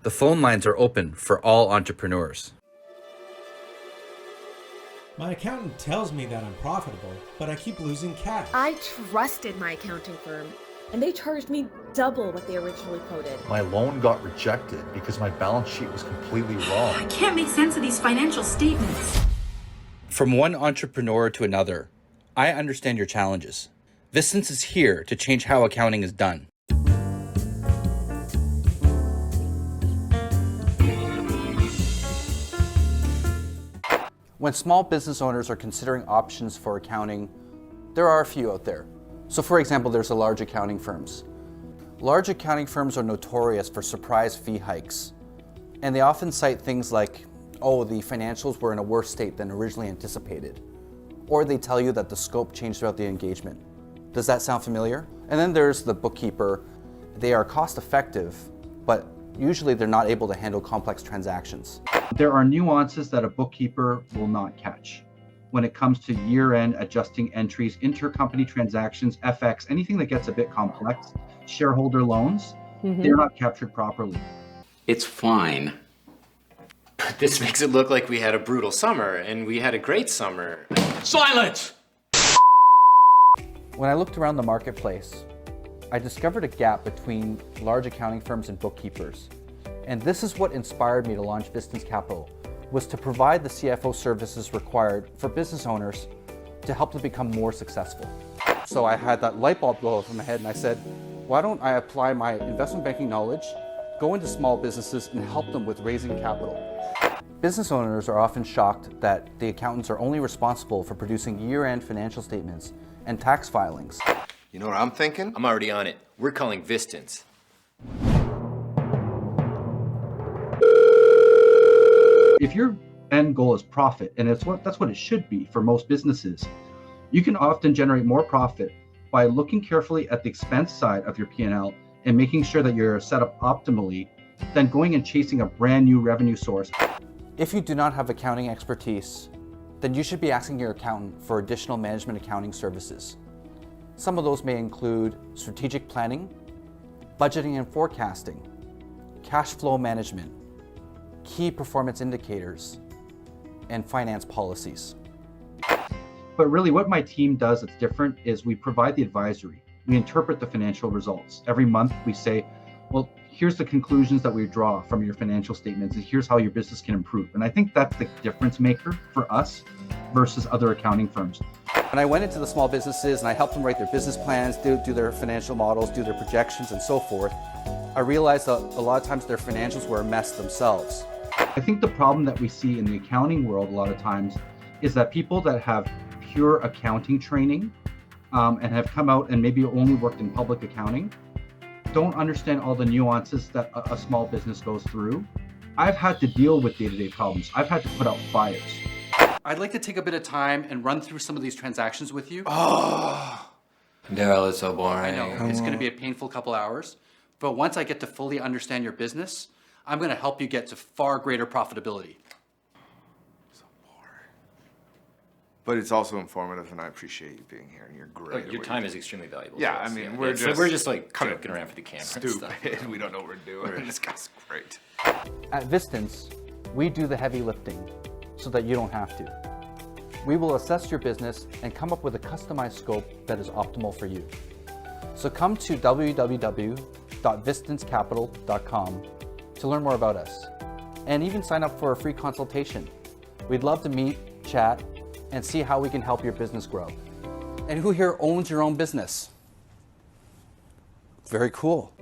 The phone lines are open for all entrepreneurs. My accountant tells me that I'm profitable, but I keep losing cash. I trusted my accounting firm, and they charged me double what they originally quoted. My loan got rejected because my balance sheet was completely wrong. I can't make sense of these financial statements. From one entrepreneur to another, I understand your challenges. Vistance is here to change how accounting is done. When small business owners are considering options for accounting, there are a few out there. So for example, there's the large accounting firms. Large accounting firms are notorious for surprise fee hikes. And they often cite things like, oh, the financials were in a worse state than originally anticipated. Or they tell you that the scope changed throughout the engagement. Does that sound familiar? And then there's the bookkeeper. They are cost effective, but usually they're not able to handle complex transactions. There are nuances that a bookkeeper will not catch. When it comes to year-end adjusting entries, intercompany transactions, FX, anything that gets a bit complex, shareholder loans, they're not captured properly. It's fine. But this makes it look like we had a brutal summer, and we had a great summer. Silence! When I looked around the marketplace, I discovered a gap between large accounting firms and bookkeepers. And this is what inspired me to launch Vistance Capital, was to provide the CFO services required for business owners to help them become more successful. So I had that light bulb go off in my head and I said, why don't I apply my investment banking knowledge, go into small businesses and help them with raising capital. Business owners are often shocked that the accountants are only responsible for producing year-end financial statements and tax filings. You know what I'm thinking? I'm already on it. We're calling Vistance. If your end goal is profit, and that's what it should be for most businesses, you can often generate more profit by looking carefully at the expense side of your P&L and making sure that you're set up optimally than going and chasing a brand new revenue source. If you do not have accounting expertise, then you should be asking your accountant for additional management accounting services. Some of those may include strategic planning, budgeting and forecasting, cash flow management, key performance indicators, and finance policies. But really what my team does that's different is we provide the advisory. We interpret the financial results. Every month we say, well, here's the conclusions that we draw from your financial statements, and here's how your business can improve. And I think that's the difference maker for us versus other accounting firms. When I went into the small businesses and I helped them write their business plans, do their financial models, do their projections and so forth, I realized that a lot of times their financials were a mess themselves. I think the problem that we see in the accounting world a lot of times is that people that have pure accounting training and have come out and maybe only worked in public accounting don't understand all the nuances that a small business goes through. I've had to deal with day-to-day problems. I've had to put out fires. I'd like to take a bit of time and run through some of these transactions with you. Oh, Daryl, it's so boring. I know, it's going to be a painful couple hours, but once I get to fully understand your business, I'm going to help you get to far greater profitability. So boring. But it's also informative, and I appreciate you being here, and you're great. Your time is extremely valuable. Yeah, to us. I mean, we're just like kind joking around for the camera. stupid. And stuff. We don't know what we're doing. This guy's great. At Vistance, we do the heavy lifting so that you don't have to. We will assess your business and come up with a customized scope that is optimal for you. So come to www.vistancecapital.com to learn more about us, and even sign up for a free consultation. We'd love to meet, chat, and see how we can help your business grow. And who here owns your own business? Very cool.